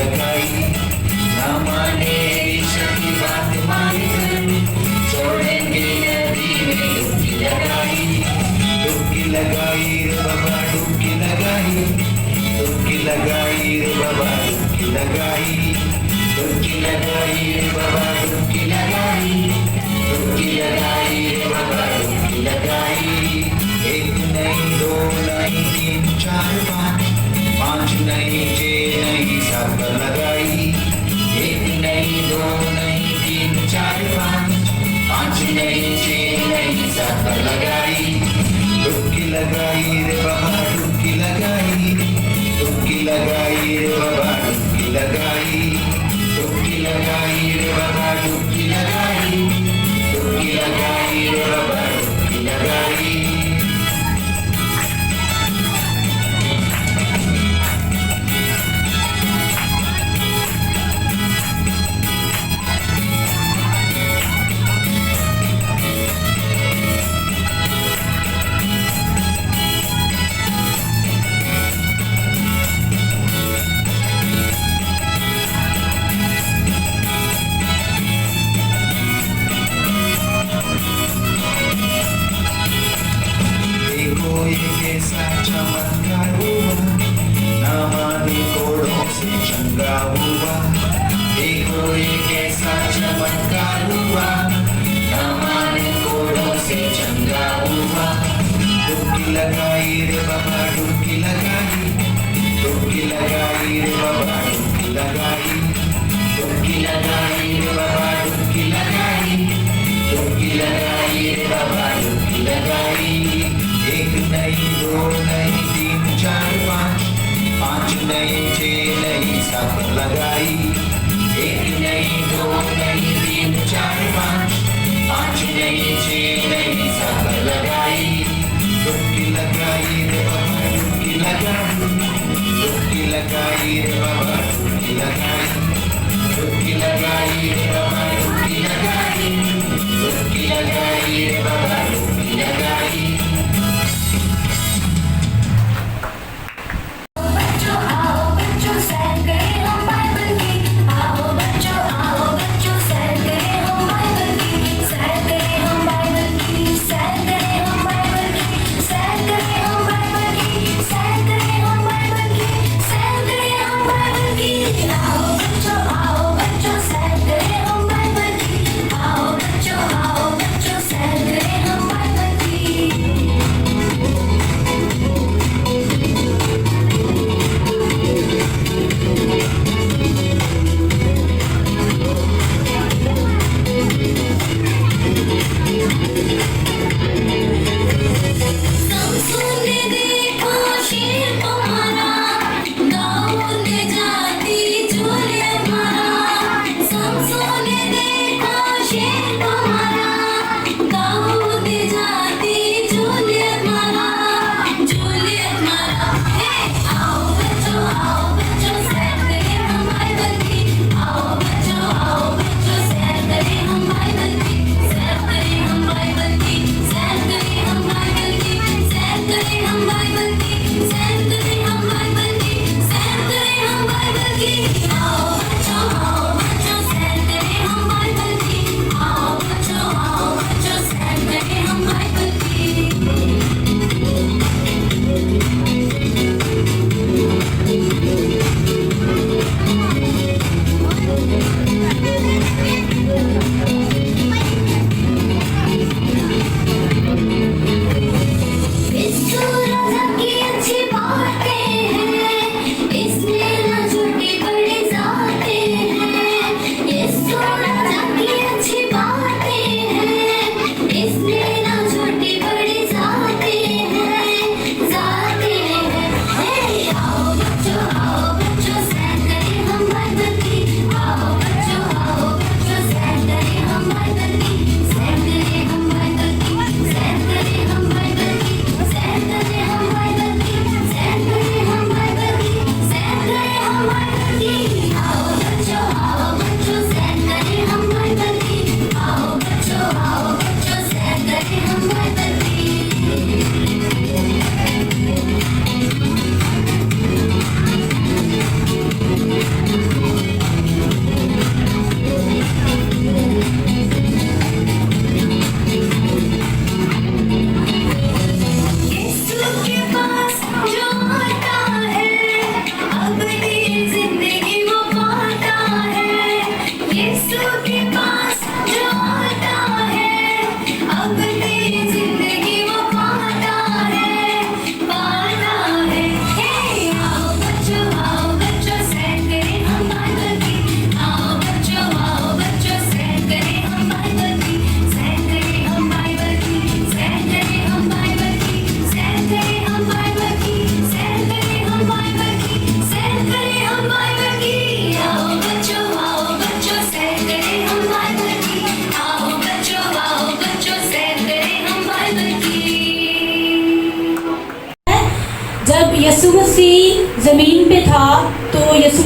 लगाई, ना माने ईश्वर की बात माने, छोड़ेंगे नदी में डुबकी लगाई, डुबकी लगाई रे बाबा डुबकी लगाई, डुबकी लगाई रे बाबा डुबकी लगाई, डुबकी लगाई रे बाबा डुबकी लगाई, डुबकी लगाई रे बाबा डुबकी लगाई। एक नहीं दो नहीं तीन चार पाँच, पाँच नहीं छः नहीं सात लगाई, एक नहीं दो नहीं तीन चार पाँच, पाँच नहीं छः नहीं सात लगाई, डुबकी लगाई रे बाबा डुबकी लगाई, डुबकी लगाई रे बाबा डुबकी लगाई, डुबकी लगाई रे बाबा डुबकी लगाई, डुबकी लगाई रे बाबा डुबकी लगाई। कैसा चमत्कार हुआ, ना माने कोड़ों से चंगा हुआ, देखो ये कैसा चमत्कार हुआ, ना माने कोड़ों से चंगा हुआ। डुबकी लगाई रे बाबा डुबकी लगाई, डुबकी लगाई रे बाबा डुबकी लगाई, डुबकी लगाई रे बाबा डुबकी लगाई, डुबकी लगाई रे बाबा डुबकी लगाई। एक नहीं दो नहीं तीन चार पाँच, पाँच नहीं छः नहीं सात लगाई, एक नहीं दो नहीं तीन चार पाँच, पाँच नहीं छः नहीं सात लगाई, डुबकी लगाई रे बाबा डुबकी लगाई, डुबकी लगाई रे बाबा डुबकी लगाई, डुबकी लगाई रे बाबा डुबकी लगाई, डुबकी लगाई रे बाबा डुबकी लगाई। Bye.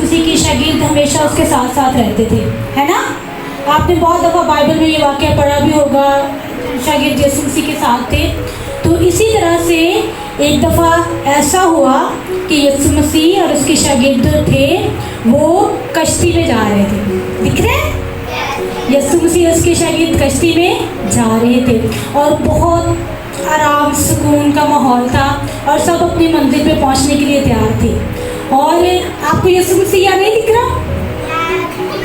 मसीह के शागिर्द हमेशा उसके साथ साथ रहते थे, है ना। आपने बहुत दफ़ा बाइबल में ये वाक़या पढ़ा भी होगा, शागिर्द यीशु मसीह के साथ थे। तो इसी तरह से एक दफ़ा ऐसा हुआ कि यीशु मसीह और उसके शागिर्द थे, वो कश्ती में जा रहे थे। दिख रहे हैं? यीशु मसीह और उसके शागिर्द कश्ती में जा रहे थे और बहुत आराम सुकून का माहौल था और सब अपनी मंजिल पे पहुंचने के लिए तैयार थे। और आपको यीशु मसीह यहाँ नहीं दिख रहा?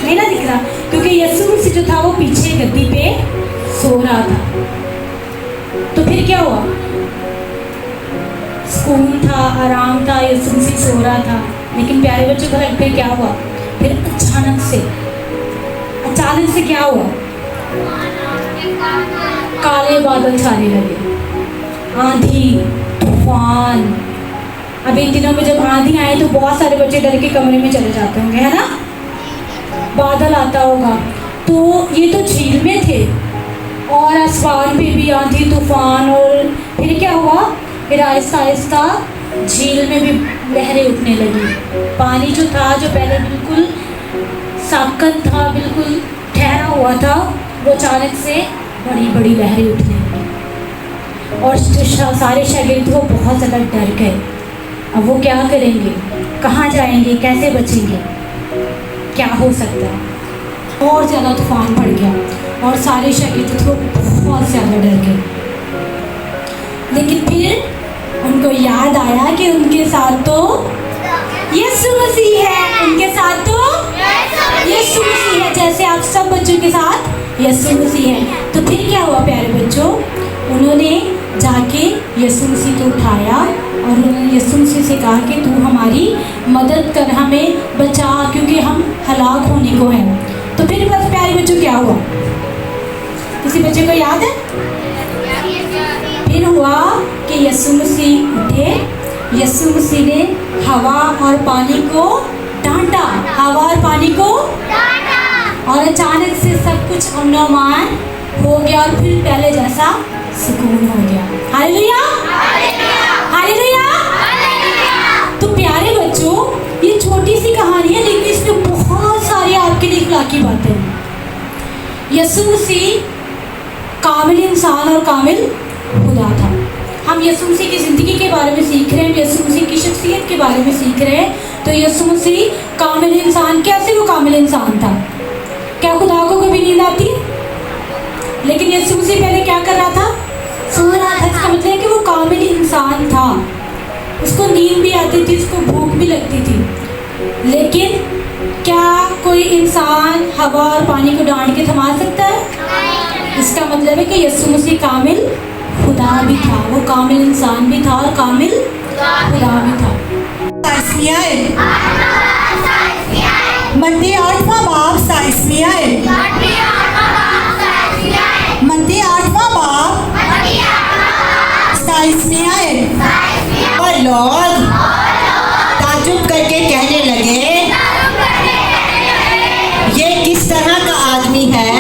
नहीं ना दिख रहा, क्योंकि यीशु मसीह जो था वो पीछे गद्दी पे सो रहा था। तो फिर क्या हुआ? सुकून था, आराम था, यीशु मसीह सो रहा था। लेकिन प्यारे बच्चों घर फिर क्या हुआ? फिर अचानक से क्या हुआ? काले बादल छाने लगे, आंधी तूफान। अब इन दिनों में जब आंधी आए तो बहुत सारे बच्चे डर के कमरे में चले जाते होंगे, है ना। बादल आता होगा। तो ये तो झील में थे और आसमान पे भी आंधी तूफान। और फिर क्या हुआ? फिर आहिस्ता आहिस्ता झील में भी लहरें उठने लगी। पानी जो था, जो पहले बिल्कुल साकन था, बिल्कुल ठहरा हुआ था, वो अचानक से बड़ी बड़ी लहरें उठने लगी और सारे शागिर्द को बहुत ज़्यादा डर गए। अब वो क्या करेंगे? कहाँ जाएंगे? कैसे बचेंगे? क्या हो सकता है? और ज़्यादा तूफान पड़ गया और सारे शागिर्द को बहुत ज़्यादा डर गए। लेकिन फिर उनको याद आया कि उनके साथ तो यीशु मसीह है, उनके साथ तो यीशु मसीह है, जैसे आप सब बच्चों के साथ यीशु मसीह है। तो फिर क्या हुआ प्यारे बच्चों? उन्होंने जाके यीशु मसीह को उठाया और उन्होंने यीशु मसीह से कहा कि तू हमारी मदद कर, हमें बचा, क्योंकि हम हलाक होने को हैं। तो फिर बस प्यारे बच्चों क्या हुआ? किसी बच्चे को याद है? फिर हुआ कि यीशु मसीह उठे, यीशु मसीह ने हवा और पानी को डांटा, हवा और पानी को डांटा, और अचानक से सब कुछ अमन हो गया और फिर पहले जैसा सुकून हो गया। Hallelujah, hallelujah. तो प्यारे बच्चों, ये छोटी सी कहानी है लेकिन इसमें बहुत सारी आपके लिए इखलाकी बातें हैं। यीशु मसीह कामिल इंसान और कामिल खुदा था। हम यीशु मसीह की ज़िंदगी के बारे में सीख रहे हैं, यीशु मसीह की शख्सियत के बारे में सीख रहे हैं। तो यीशु मसीह कामिल इंसान, कैसे वो कामिल इंसान था? क्या खुदा को कभी नींद आती है? लेकिन यीशु मसीह पहले क्या कर रहा था? सो रहा था। इसका मतलब है कि वो कामिल इंसान था, उसको नींद भी आती थी, उसको भूख भी लगती थी। लेकिन क्या कोई इंसान हवा और पानी को डांट के थमा सकता है? इसका मतलब है कि यीशु मसीह कामिल खुदा भी था, वो कामिल इंसान भी था और कामिल खुदा भी था। मत्ती 8वां बाब 27 है। मत्ती 8वां बाब 27 है। और लोग ताज्जुब करके कहने लगे, ये किस तरह का आदमी है